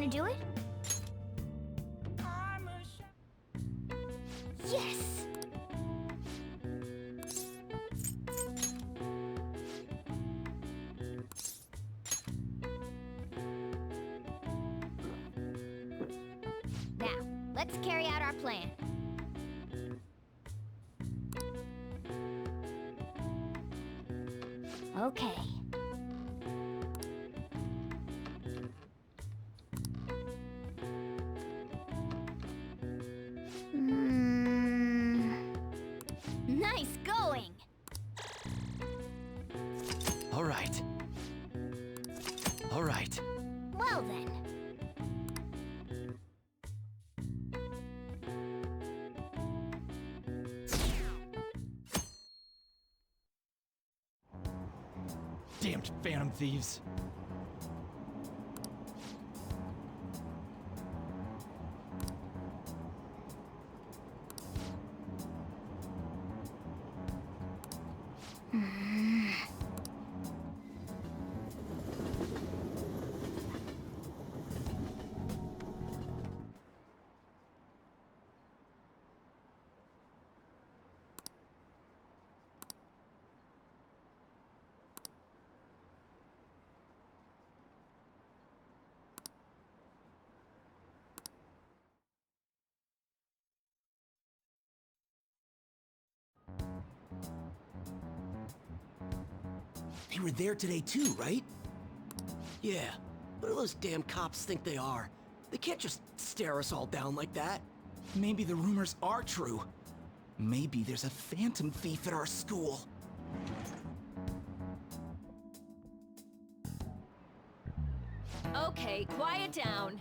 Wanna do it? Yes! Now, let's carry out our plan. Okay. Nice going! All right. All right. Well then. Damned phantom thieves. They were there today too, right? Yeah. What do those damn cops think they are? They can't just stare us all down like that. Maybe the rumors are true. Maybe there's a phantom thief at our school. Okay, quiet down.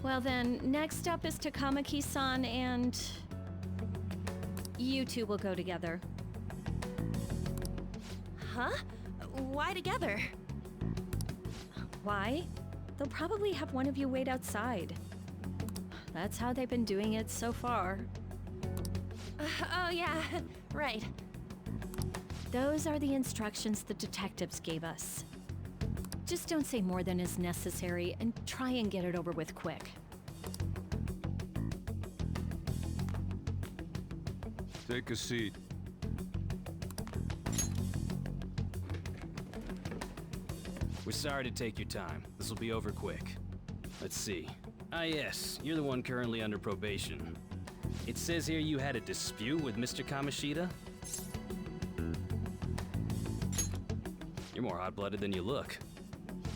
Well then, next up is Takamaki-san and... you two will go together. Huh? Why together? Why? They'll probably have one of you wait outside. That's how they've been doing it so far. Oh yeah, right. Those are the instructions the detectives gave us. Just don't say more than is necessary and try and get it over with quick. Take a seat. We're sorry to take your time. This will be over quick. Let's see. Ah yes, you're the one currently under probation. It says here you had a dispute with Mr. Kamoshida? You're more hot-blooded than you look.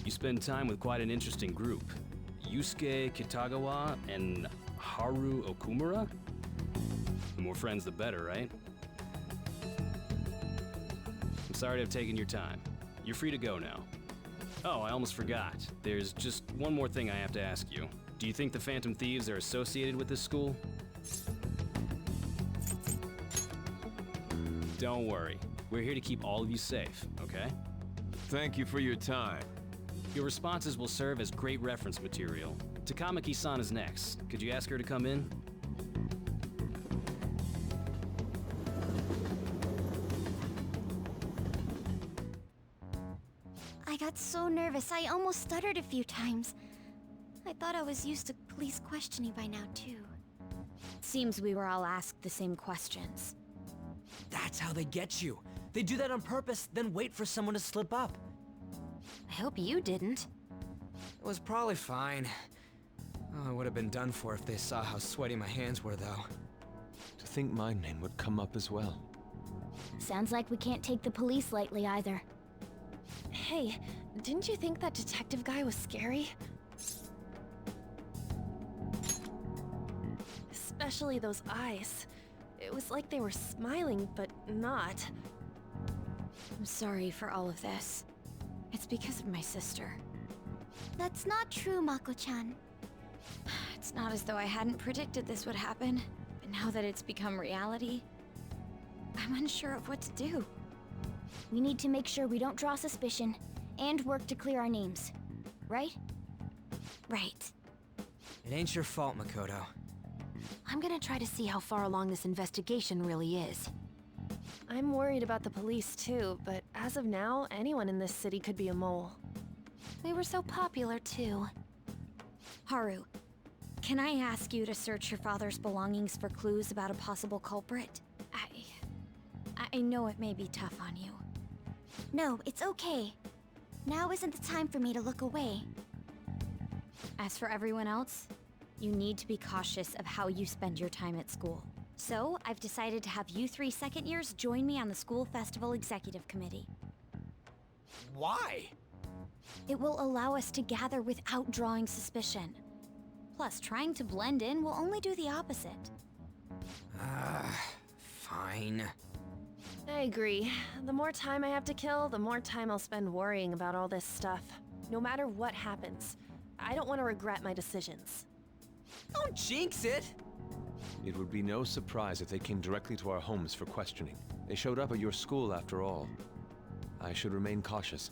You spend time with quite an interesting group. Yusuke Kitagawa and Haru Okumura? The more friends, the better, right? I'm sorry to have taken your time. You're free to go now. Oh, I almost forgot. There's just one more thing I have to ask you. Do you think the Phantom Thieves are associated with this school? Don't worry. We're here to keep all of you safe, okay? Thank you for your time. Your responses will serve as great reference material. Takamaki-san is next. Could you ask her to come in? I got so nervous, I almost stuttered a few times. I thought I was used to police questioning by now, too. Seems we were all asked the same questions. That's how they get you. They do that on purpose, then wait for someone to slip up. I hope you didn't. It was probably fine. Oh, I would have been done for if they saw how sweaty my hands were, though. To think my name would come up as well. Sounds like we can't take the police lightly either. Hey, didn't you think that detective guy was scary? Especially those eyes. It was like they were smiling, but not. I'm sorry for all of this. It's because of my sister. That's not true, Mako-chan. It's not as though I hadn't predicted this would happen, but now that it's become reality, I'm unsure of what to do. We need to make sure we don't draw suspicion, and work to clear our names. Right? Right. It ain't your fault, Makoto. I'm gonna try to see how far along this investigation really is. I'm worried about the police too, but as of now, anyone in this city could be a mole. They were so popular, too. Haru, can I ask you to search your father's belongings for clues about a possible culprit? I know it may be tough on you. No, it's okay. Now isn't the time for me to look away. As for everyone else, you need to be cautious of how you spend your time at school. So, I've decided to have you three second years join me on the school festival executive committee. Why? It will allow us to gather without drawing suspicion. Plus, trying to blend in will only do the opposite. Fine. I agree. The more time I have to kill, the more time I'll spend worrying about all this stuff. No matter what happens, I don't want to regret my decisions. Don't jinx it! It would be no surprise if they came directly to our homes for questioning. They showed up at your school after all. I should remain cautious.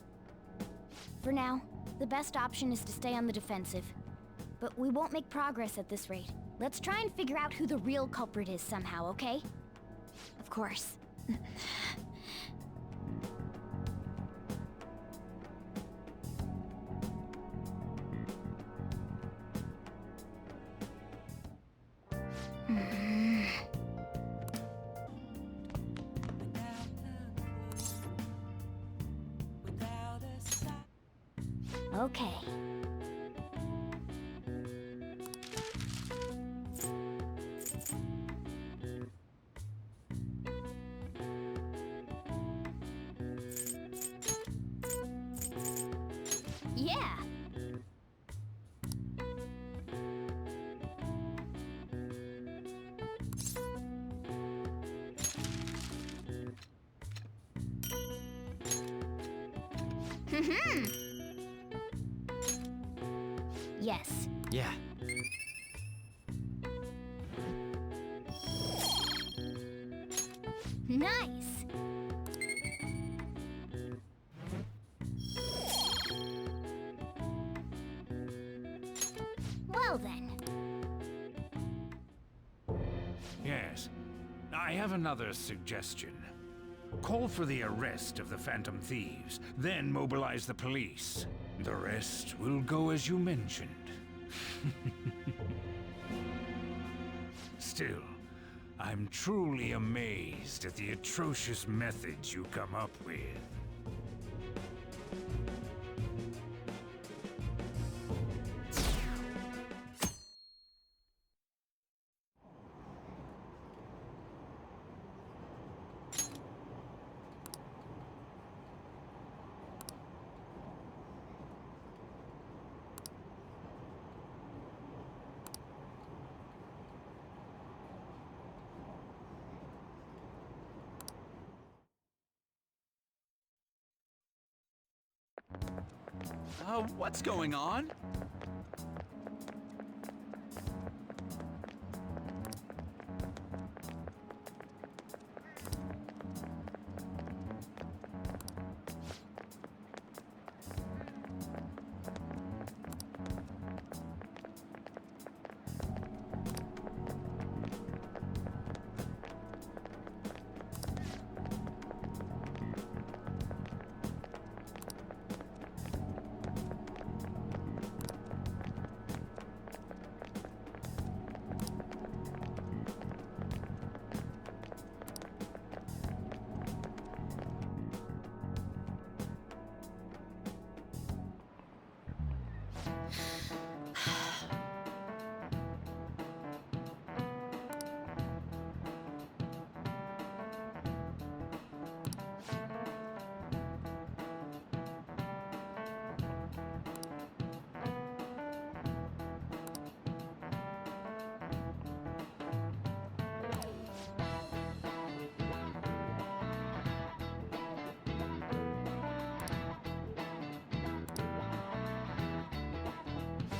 For now, the best option is to stay on the defensive. But we won't make progress at this rate. Let's try and figure out who the real culprit is somehow, okay? Of course. Okay. Yeah. Yes. Yeah. Nice. Well then. Yes. I have another suggestion. Call for the arrest of the Phantom Thieves, then mobilize the police. The rest will go as you mentioned. Still, I'm truly amazed at the atrocious methods you come up with. What's going on?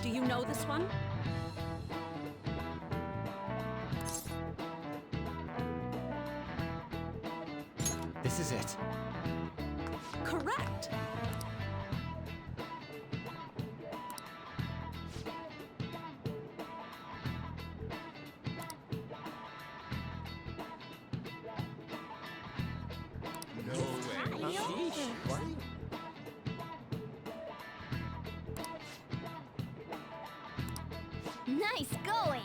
Do you know this one? This is it. Correct! Nice going!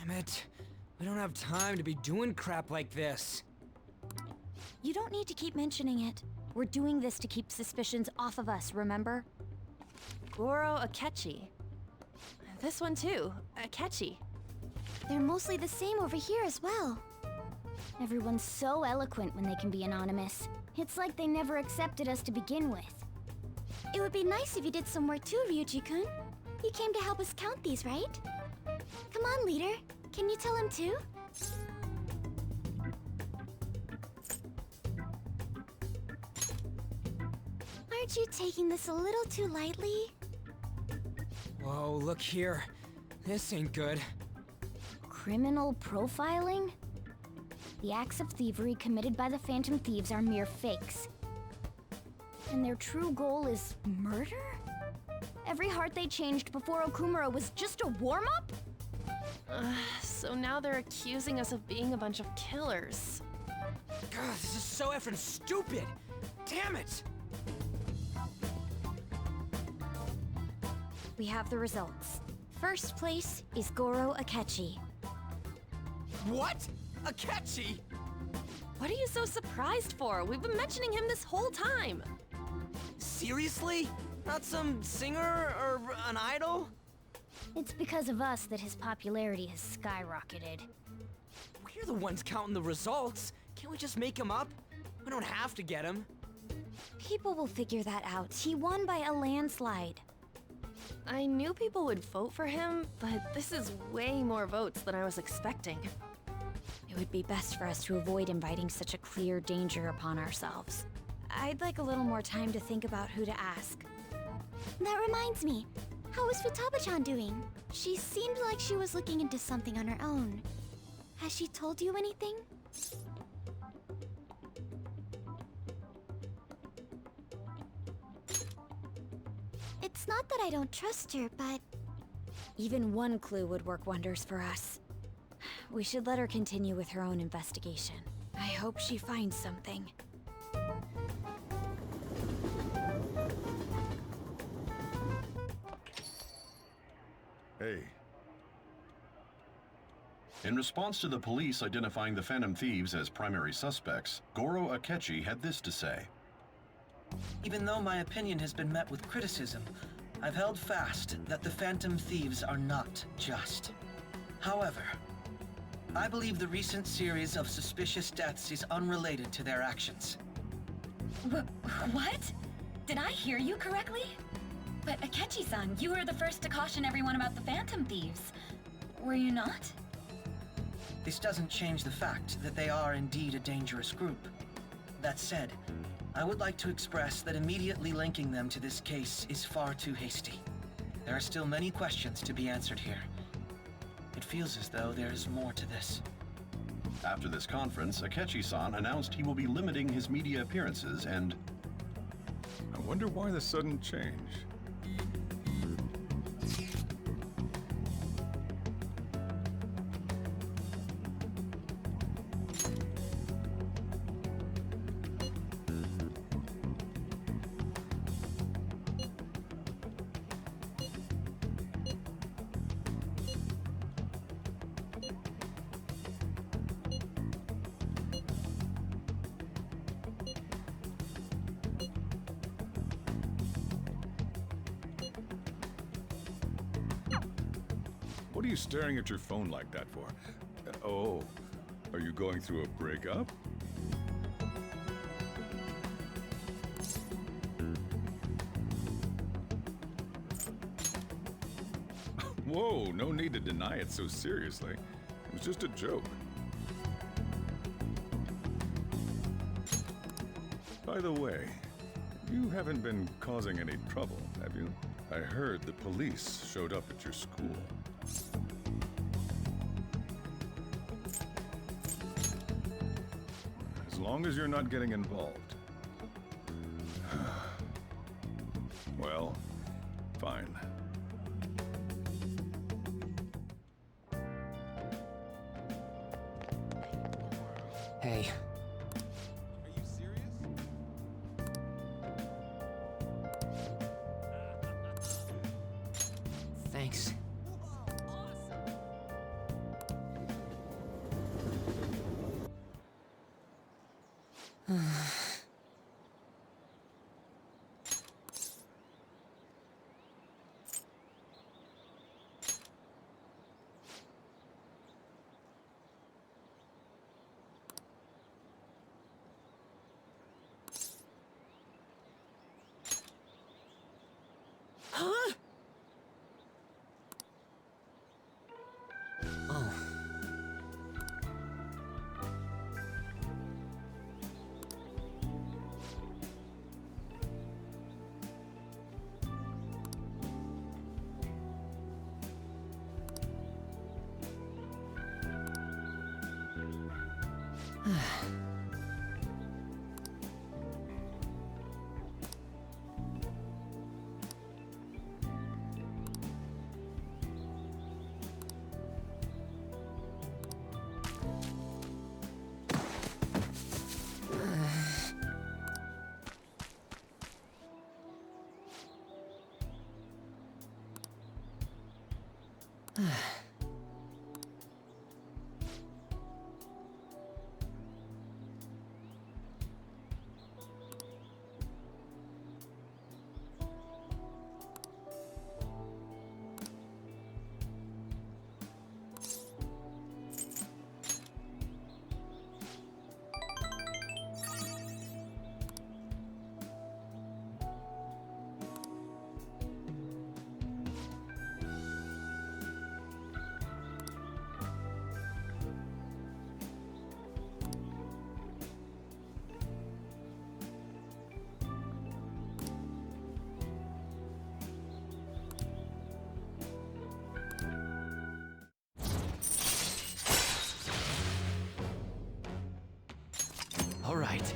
Damn it. We don't have time to be doing crap like this. You don't need to keep mentioning it. We're doing this to keep suspicions off of us, remember? Goro Akechi. This one too, Akechi. They're mostly the same over here as well. Everyone's so eloquent when they can be anonymous. It's like they never accepted us to begin with. It would be nice if you did some work too, Ryuji-kun. You came to help us count these, right? Come on, leader. Can you tell him too? Aren't you taking this a little too lightly? Whoa, look here. This ain't good. Criminal profiling? The acts of thievery committed by the Phantom Thieves are mere fakes. And their true goal is murder? Every heart they changed before Okumura was just a warm-up? So now they're accusing us of being a bunch of killers. God, this is so effing stupid! Damn it! We have the results. First place is Goro Akechi. What? Akechi? What are you so surprised for? We've been mentioning him this whole time. Seriously? Not some singer or an idol? It's because of us that his popularity has skyrocketed. We're the ones counting the results. Can't we just make him up? We don't have to get him. People will figure that out. He won by a landslide. I knew people would vote for him, but this is way more votes than I was expecting. It would be best for us to avoid inviting such a clear danger upon ourselves. I'd like a little more time to think about who to ask. That reminds me. How is Futaba-chan doing? She seemed like she was looking into something on her own. Has she told you anything? It's not that I don't trust her, but... Even one clue would work wonders for us. We should let her continue with her own investigation. I hope she finds something. Hey. In response to the police identifying the Phantom Thieves as primary suspects, Goro Akechi had this to say. Even though my opinion has been met with criticism, I've held fast that the Phantom Thieves are not just. However, I believe the recent series of suspicious deaths is unrelated to their actions. What? Did I hear you correctly? But Akechi-san, you were the first to caution everyone about the Phantom Thieves. Were you not? This doesn't change the fact that they are indeed a dangerous group. That said, I would like to express that immediately linking them to this case is far too hasty. There are still many questions to be answered here. It feels as though there is more to this. After this conference, Akechi-san announced he will be limiting his media appearances and... I wonder why the sudden change. What are you staring at your phone like that for? Oh, are you going through a breakup? Whoa, no need to deny it so seriously. It was just a joke. By the way, you haven't been causing any trouble, have you? I heard the police showed up at your school. As long as you're not getting involved. Well, fine. Hey. Thanks. Huh? Oh. All right.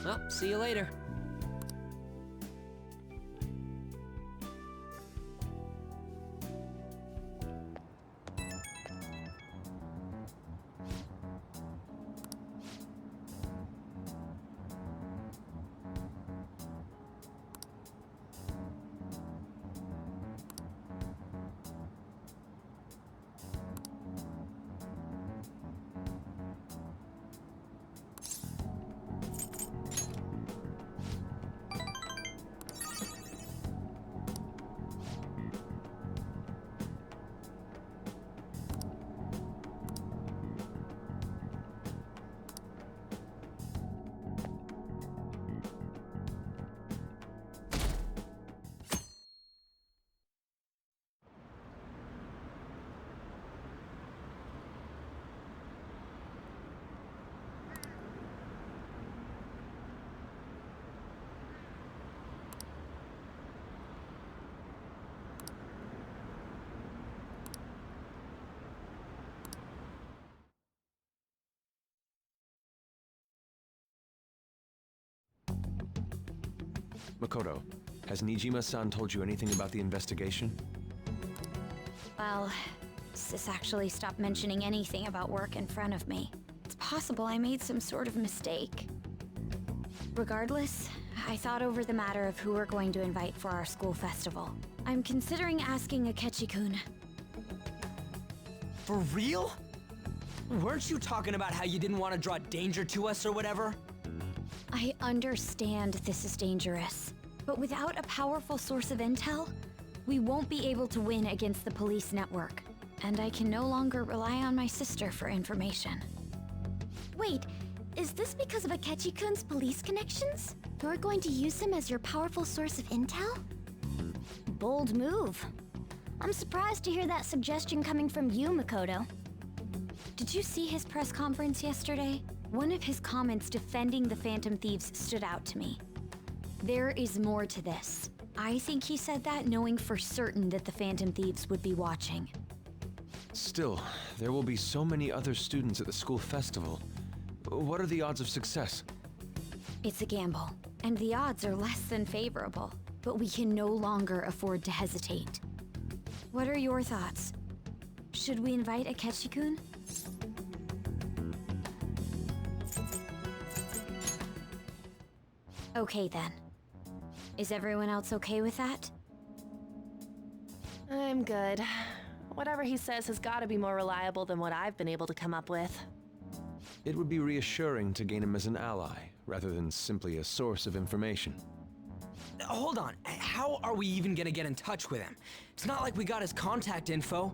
Well, see you later. Makoto, has Nijima-san told you anything about the investigation? Well, Sis actually stopped mentioning anything about work in front of me. It's possible I made some sort of mistake. Regardless, I thought over the matter of who we're going to invite for our school festival. I'm considering asking Akechi-kun. For real? Weren't you talking about how you didn't want to draw danger to us or whatever? I understand this is dangerous, but without a powerful source of intel, we won't be able to win against the police network. And I can no longer rely on my sister for information. Wait, is this because of Akechi-kun's police connections? You're going to use him as your powerful source of intel? Bold move. I'm surprised to hear that suggestion coming from you, Makoto. Did you see his press conference yesterday? One of his comments defending the Phantom Thieves stood out to me. There is more to this. I think he said that knowing for certain that the Phantom Thieves would be watching. Still, there will be so many other students at the school festival. What are the odds of success? It's a gamble, and the odds are less than favorable, but we can no longer afford to hesitate. What are your thoughts? Should we invite Akechi-kun? Okay then. Is everyone else okay with that? I'm good. Whatever he says has got to be more reliable than what I've been able to come up with. It would be reassuring to gain him as an ally, rather than simply a source of information. Hold on, how are we even gonna get in touch with him? It's not like we got his contact info.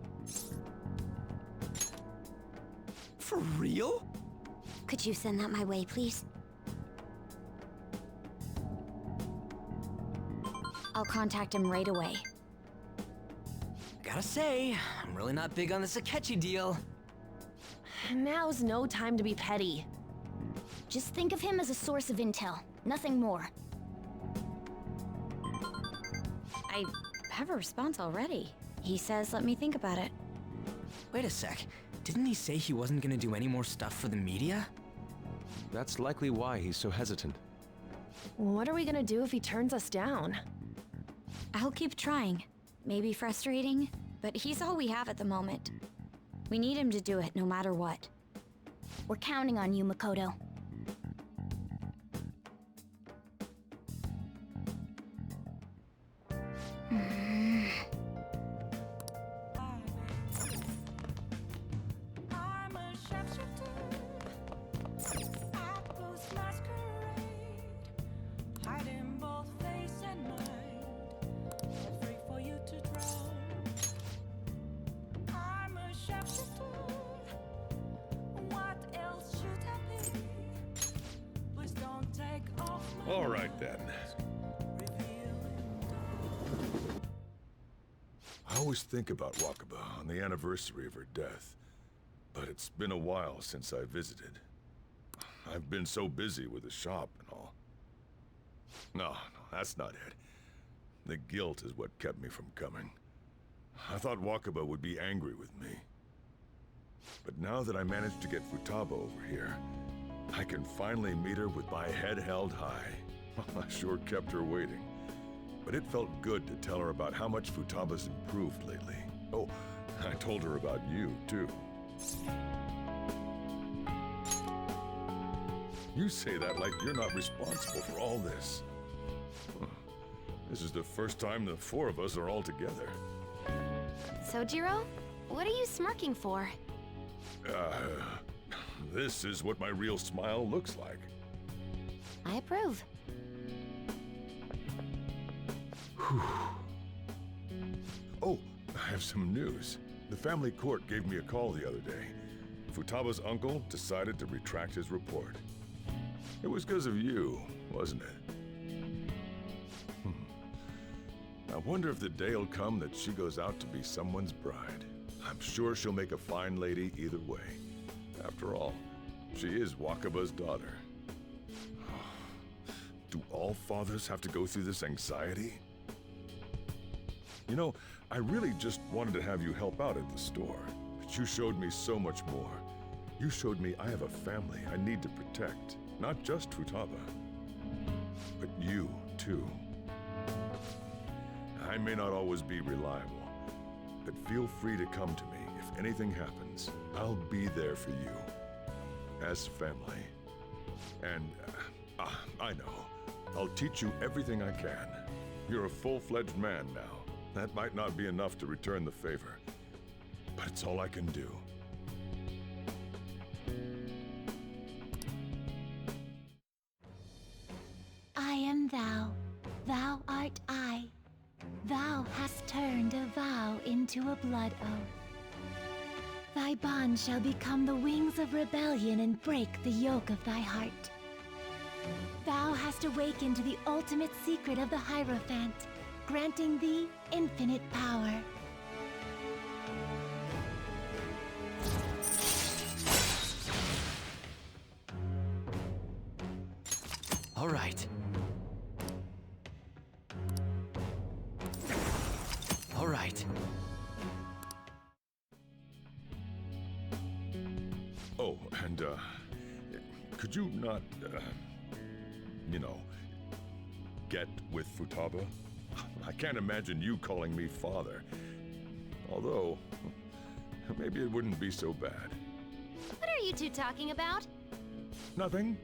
For real? Could you send that my way, please? I'll contact him right away. Gotta say, I'm really not big on this Akechi deal. Now's no time to be petty. Just think of him as a source of intel, nothing more. I have a response already. He says let me think about it. Wait a sec, didn't he say he wasn't gonna do any more stuff for the media? That's likely why he's so hesitant. What are we gonna do if he turns us down? I'll keep trying. Maybe frustrating, but he's all we have at the moment. We need him to do it no matter what. We're counting on you, Makoto. All right, then. I always think about Wakaba on the anniversary of her death, but it's been a while since I visited. I've been so busy with the shop and all. No, that's not it. The guilt is what kept me from coming. I thought Wakaba would be angry with me. But now that I managed to get Futaba over here, I can finally meet her with my head held high. I sure kept her waiting. But it felt good to tell her about how much Futaba's improved lately. Oh, I told her about you, too. You say that like you're not responsible for all this. This is the first time the four of us are all together. Sojiro, what are you smirking for? This is what my real smile looks like. I approve. Oh, I have some news. The family court gave me a call the other day. Futaba's uncle decided to retract his report. It was because of you, wasn't it? I wonder if the day will come that she goes out to be someone's bride. I'm sure she'll make a fine lady either way. After all, she is Wakaba's daughter. Do all fathers have to go through this anxiety? You know, I really just wanted to have you help out at the store, but you showed me so much more. You showed me I have a family I need to protect, not just Futaba, but you, too. I may not always be reliable, but feel free to come to me if anything happens. I'll be there for you. As family. And, I know. I'll teach you everything I can. You're a full-fledged man now. That might not be enough to return the favor, but it's all I can do. I am thou, thou art I. Thou hast turned a vow into a blood oath. Thy bond shall become the wings of rebellion and break the yoke of thy heart. Thou hast awakened to the ultimate secret of the Hierophant, granting thee infinite power. All right. All right. Oh, and, could you not, you know, get with Futaba? I can't imagine you calling me father. Although, maybe it wouldn't be so bad. What are you two talking about? Nothing?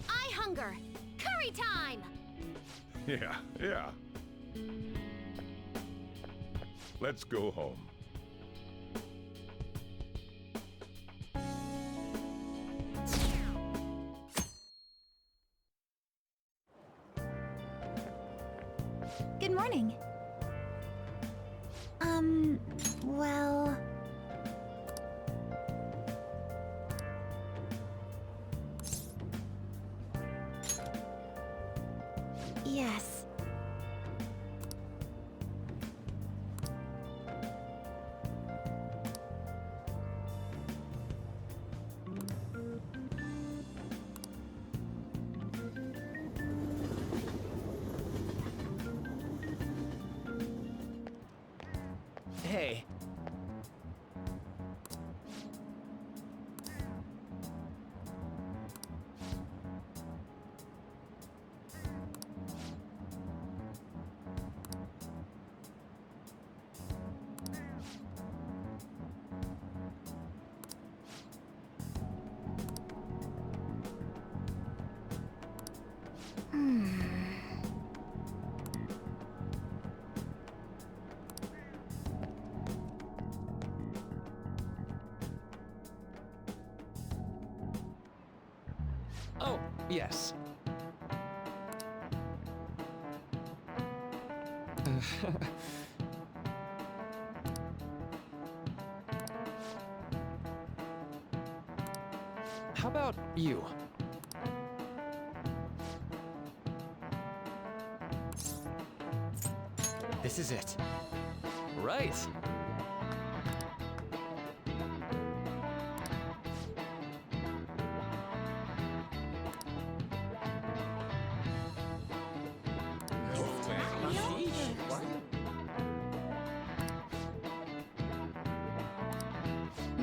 I hunger! Curry time! Yeah. Let's go home. Good morning. Well... Yes. Hey. Oh, yes. How about you? This is it. Right.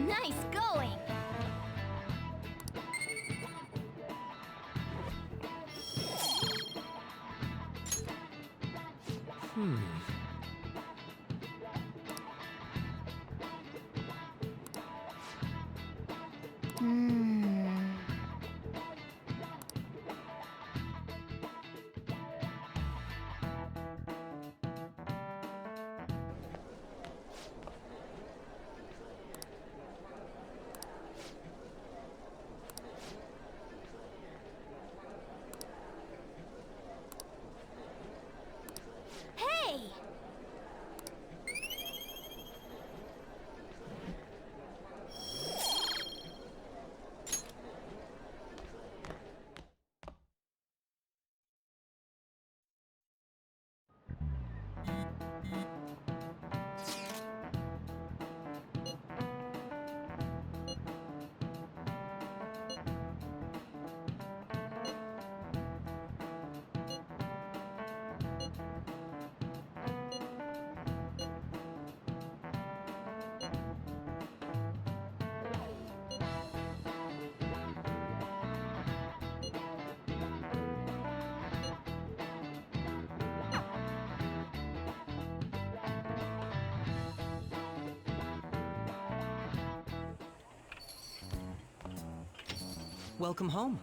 Nice going! Hey! Welcome home.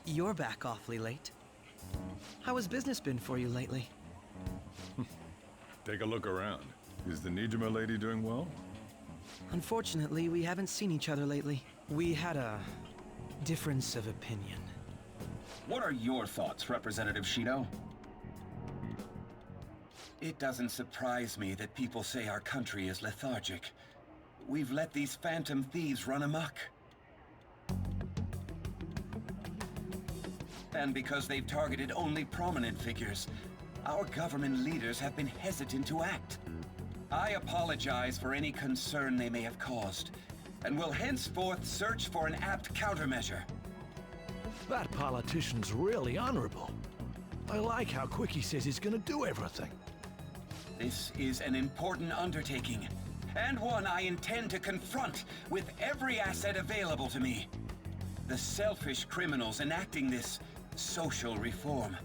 You're back awfully late. How has business been for you lately? Take a look around. Is the Nijima lady doing well? Unfortunately, we haven't seen each other lately. We had a difference of opinion. What are your thoughts, Representative Shido? It doesn't surprise me that people say our country is lethargic. We've let these phantom thieves run amok. And because they've targeted only prominent figures, our government leaders have been hesitant to act. I apologize for any concern they may have caused, and will henceforth search for an apt countermeasure. That politician's really honorable. I like how quick he says he's gonna do everything. This is an important undertaking, and one I intend to confront with every asset available to me. The selfish criminals enacting this social reform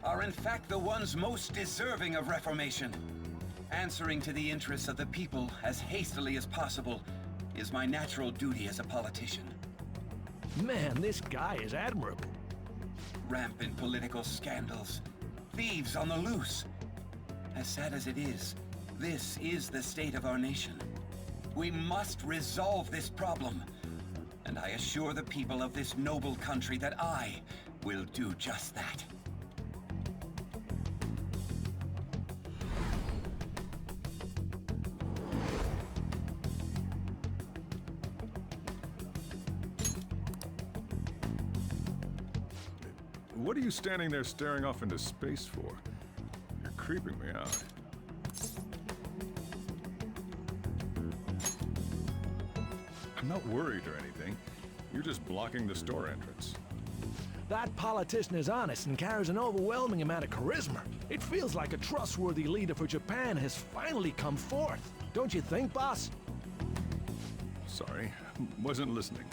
are in fact the ones most deserving of reformation. Answering to the interests of the people as hastily as possible is my natural duty as a politician. Man, this guy is admirable. Rampant political scandals, thieves on the loose. As sad as it is, this is the state of our nation. We must resolve this problem, and I assure the people of this noble country that I will do just that. What are you standing there staring off into space for? You're creeping me out. I'm not worried or anything. You're just blocking the store entrance. That politician is honest and carries an overwhelming amount of charisma. It feels like a trustworthy leader for Japan has finally come forth. Don't you think, boss? Sorry, wasn't listening.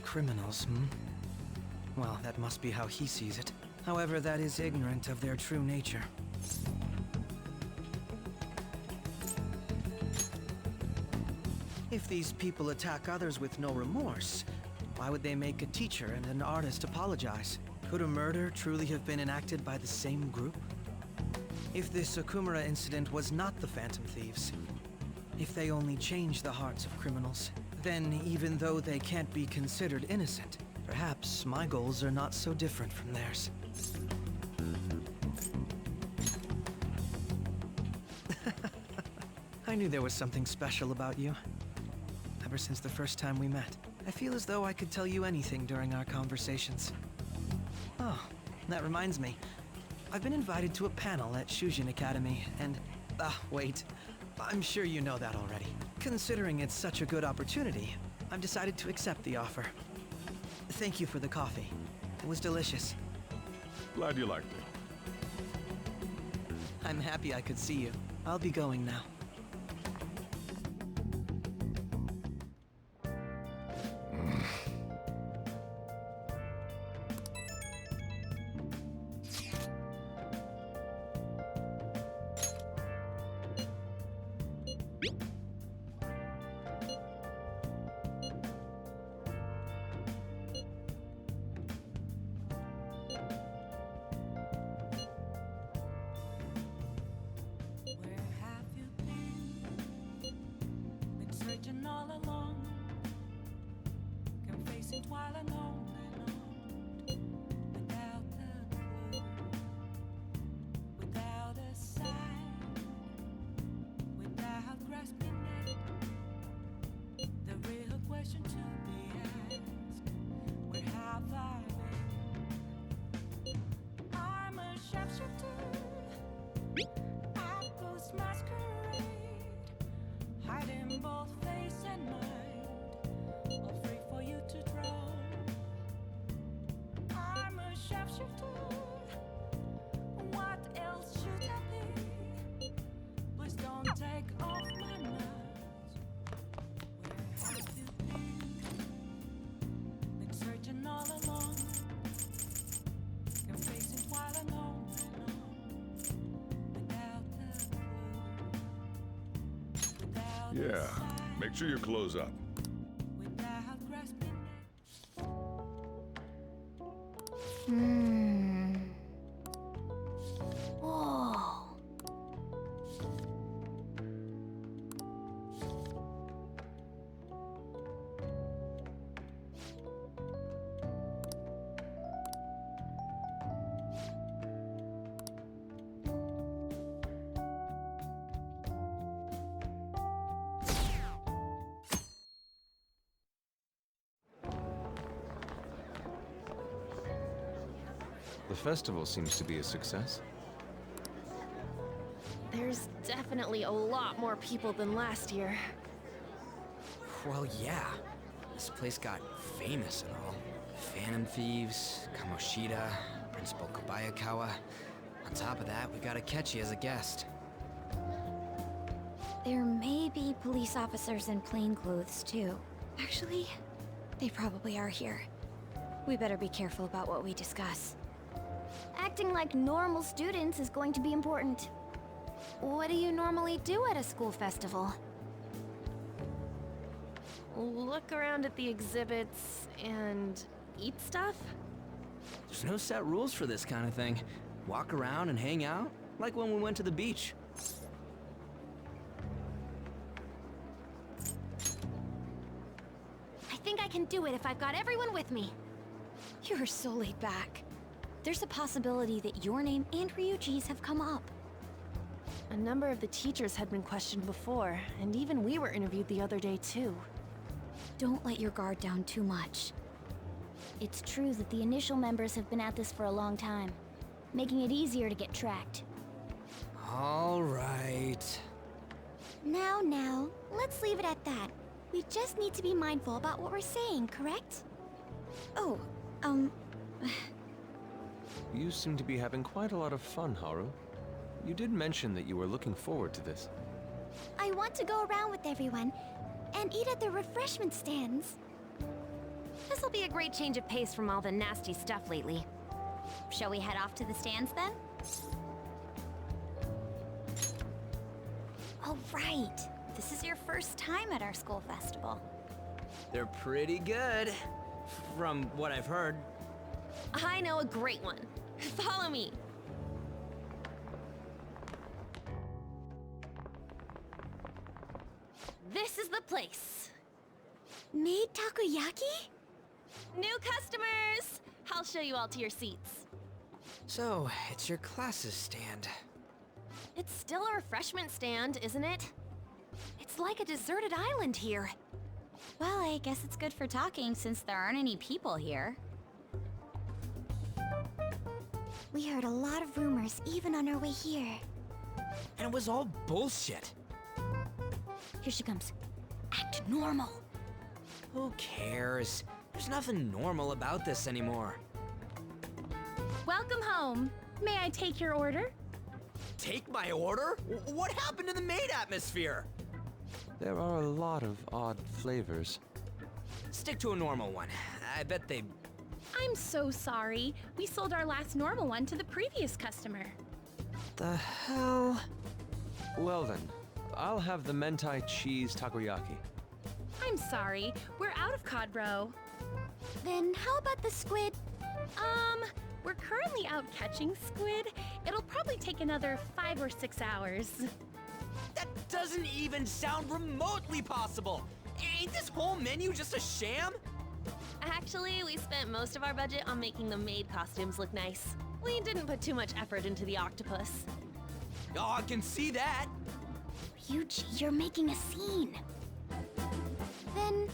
Criminals, Well, that must be how he sees it. However, that is ignorant of their true nature. If these people attack others with no remorse, why would they make a teacher and an artist apologize? Could a murder truly have been enacted by the same group? If this Okumura incident was not the Phantom Thieves, if they only change the hearts of criminals, then even though they can't be considered innocent, perhaps my goals are not so different from theirs. I knew there was something special about you. Ever since the first time we met, I feel as though I could tell you anything during our conversations. Oh, that reminds me. I've been invited to a panel at Shujin Academy, and... wait. I'm sure you know that already. Considering it's such a good opportunity, I've decided to accept the offer. Thank you for the coffee. It was delicious. Glad you liked it. I'm happy I could see you. I'll be going now. Yeah, make sure you close up. Whoa. The festival seems to be a success. There's definitely a lot more people than last year. Well, yeah. This place got famous and all. Phantom Thieves, Kamoshida, Principal Kobayakawa. On top of that, we got Akechi as a guest. There may be police officers in plainclothes, too. Actually, they probably are here. We better be careful about what we discuss. Acting like normal students is going to be important. What do you normally do at a school festival? Look around at the exhibits and eat stuff? There's no set rules for this kind of thing. Walk around and hang out, like when we went to the beach. I think I can do it if I've got everyone with me. You are so laid back. There's a possibility that your name and Ryuji's have come up. A number of the teachers had been questioned before, and even we were interviewed the other day too. Don't let your guard down too much. It's true that the initial members have been at this for a long time, making it easier to get tracked. All right. Now, let's leave it at that. We just need to be mindful about what we're saying, correct? Oh, You seem to be having quite a lot of fun, Haru. You did mention that you were looking forward to this. I want to go around with everyone and eat at the refreshment stands. This'll be a great change of pace from all the nasty stuff lately. Shall we head off to the stands then? oh right. This is your first time at our school festival. They're pretty good, from what I've heard. I know a great one. Follow me. This is the place. Made takoyaki? New customers! I'll show you all to your seats. So, it's your class's stand. It's still a refreshment stand, isn't it? It's like a deserted island here. Well, I guess it's good for talking since there aren't any people here. We heard a lot of rumors even on our way here. And it was all bullshit. Here she comes. Act normal. Who cares? There's nothing normal about this anymore. Welcome home. May I take your order? Take my order? What happened to the maid atmosphere? There are a lot of odd flavors. Stick to a normal one. I bet they... I'm so sorry. We sold our last normal one to the previous customer. The hell? Well then, I'll have the mentai cheese takoyaki. I'm sorry. We're out of cod roe. Then how about the squid? We're currently out catching squid. It'll probably take another 5 or 6 hours. That doesn't even sound remotely possible! Ain't this whole menu just a sham? Actually, we spent most of our budget on making the maid costumes look nice. We didn't put too much effort into the octopus. Oh, I can see that! Ryuji, you're making a scene. Then,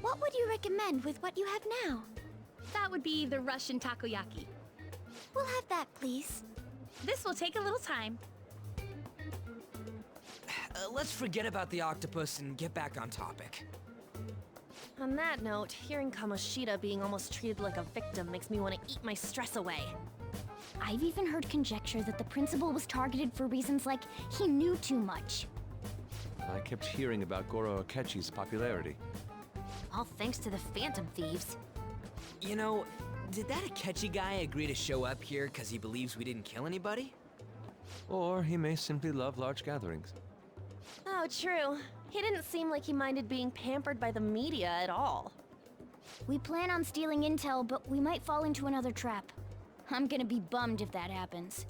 what would you recommend with what you have now? That would be the Russian takoyaki. We'll have that, please. This will take a little time. Let's forget about the octopus and get back on topic. On that note, hearing Kamoshida being almost treated like a victim makes me want to eat my stress away. I've even heard conjecture that the principal was targeted for reasons like he knew too much. I kept hearing about Goro Akechi's popularity. All thanks to the Phantom Thieves. You know, did that Akechi guy agree to show up here because he believes we didn't kill anybody? Or he may simply love large gatherings. Oh, true. He didn't seem like he minded being pampered by the media at all. We plan on stealing intel, but we might fall into another trap. I'm gonna be bummed if that happens.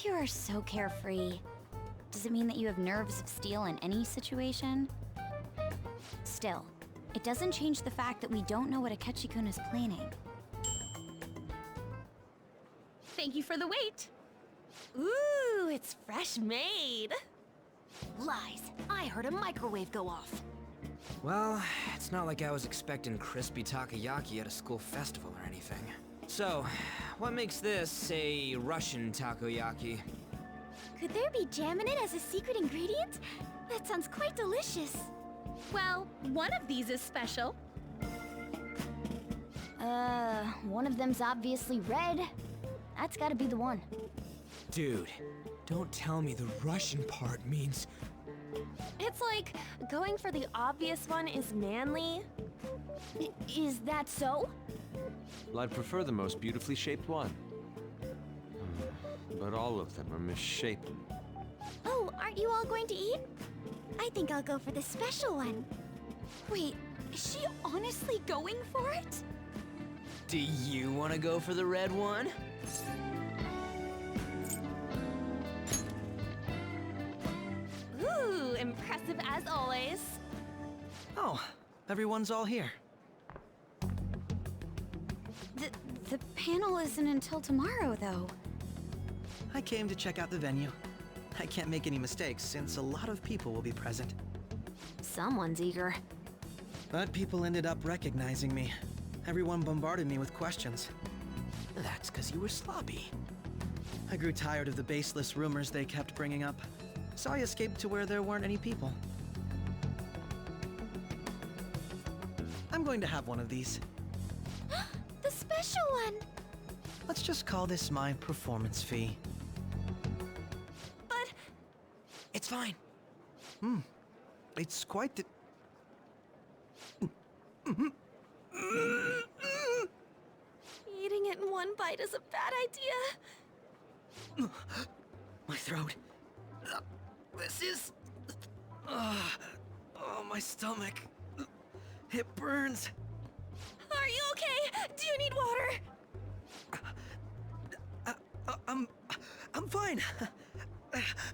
You are so carefree. Does it mean that you have nerves of steel in any situation? Still, it doesn't change the fact that we don't know what Akechi-kun is planning. Thank you for the wait. Ooh, it's fresh made. Lies. I heard a microwave go off. Well, it's not like I was expecting crispy takoyaki at a school festival or anything. So, what makes this a Russian takoyaki? Could there be jam in it as a secret ingredient? That sounds quite delicious. Well, one of these is special. One of them's obviously red. That's gotta be the one. Dude, don't tell me the Russian part means... It's like going for the obvious one is manly. Is that so? Well, I'd prefer the most beautifully shaped one. But all of them are misshapen. Oh, aren't you all going to eat? I think I'll go for the special one. Wait, is she honestly going for it? Do you want to go for the red one? Ooh, impressive as always. Oh, everyone's all here. The panel isn't until tomorrow, though. I came to check out the venue. I can't make any mistakes since a lot of people will be present. Someone's eager. But people ended up recognizing me. Everyone bombarded me with questions. That's because you were sloppy. I grew tired of the baseless rumors they kept bringing up, so I escaped to where there weren't any people. I'm going to have one of these. The special one! Let's just call this my performance fee. But... It's fine. It's quite the... Eating it in one bite is a bad idea. My throat. This is... oh, my stomach. It burns. Are you okay? Do you need water? I'm fine.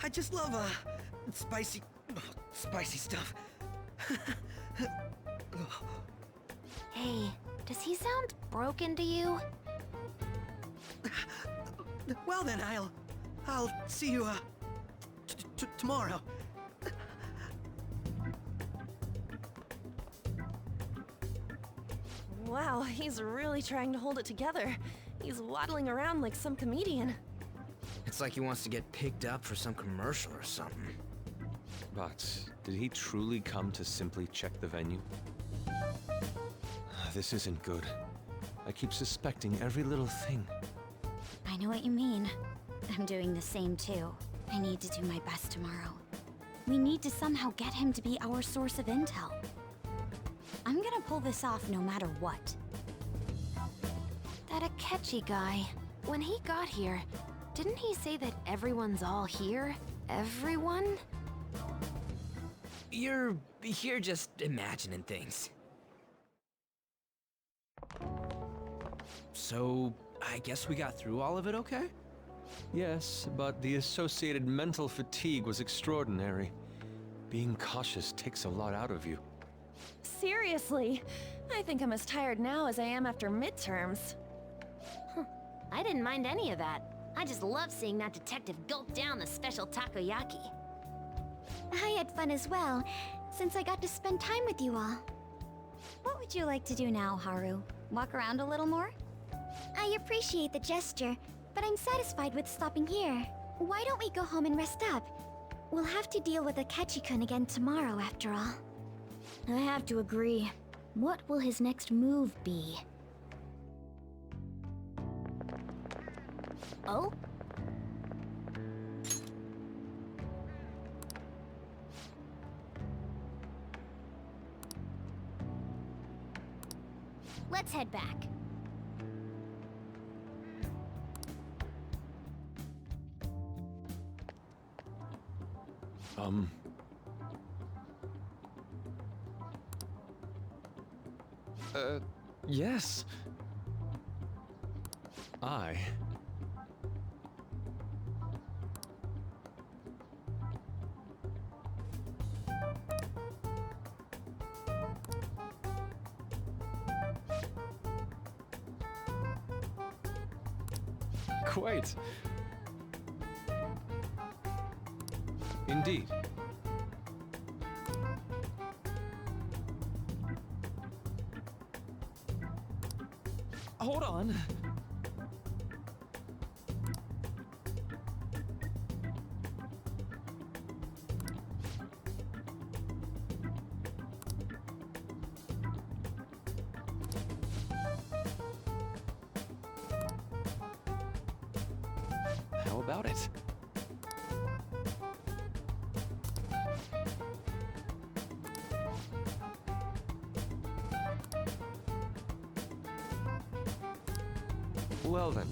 I just love, spicy stuff. Hey, does he sound broken to you? Well then, I'll see you, tomorrow. Wow, he's really trying to hold it together. He's waddling around like some comedian. It's like he wants to get picked up for some commercial or something. But did he truly come to simply check the venue? This isn't good. I keep suspecting every little thing. I know what you mean. I'm doing the same too. I need to do my best tomorrow. We need to somehow get him to be our source of intel. I'm gonna pull this off no matter what. That Akechi guy, when he got here, didn't he say that everyone's all here? Everyone? You're just imagining things. So, I guess we got through all of it okay? Yes, but the associated mental fatigue was extraordinary. Being cautious takes a lot out of you. Seriously, I think I'm as tired now as I am after midterms. I didn't mind any of that. I just love seeing that detective gulp down the special takoyaki. I had fun as well, since I got to spend time with you all. What would you like to do now, Haru? Walk around a little more? I appreciate the gesture, but I'm satisfied with stopping here. Why don't we go home and rest up? We'll have to deal with Akechi-kun again tomorrow, after all. I have to agree. What will his next move be? Oh? Let's head back. Yes. I... Quite. Indeed. Hold on. How about it? Well then.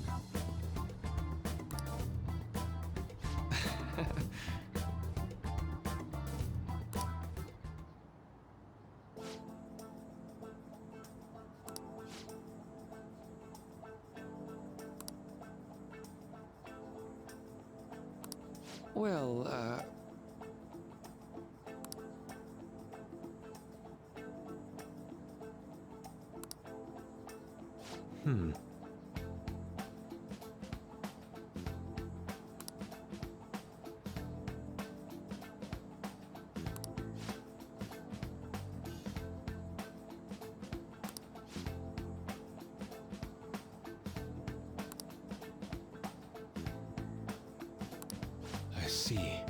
Well, I see.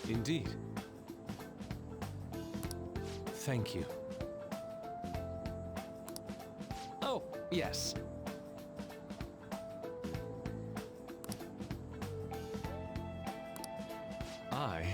Indeed. Thank you. Oh, yes. I...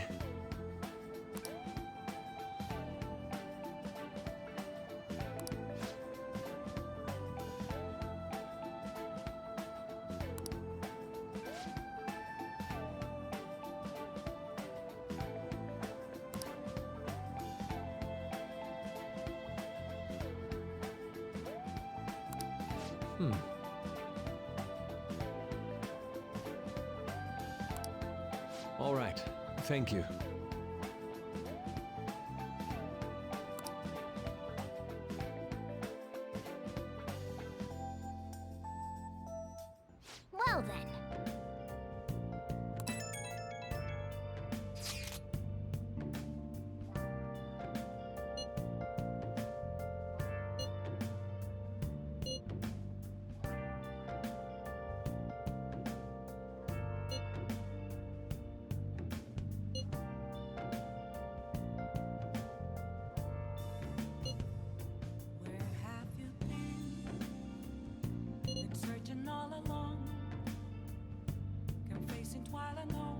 All right. Thank you. Well then. Searching all along, confessing while I know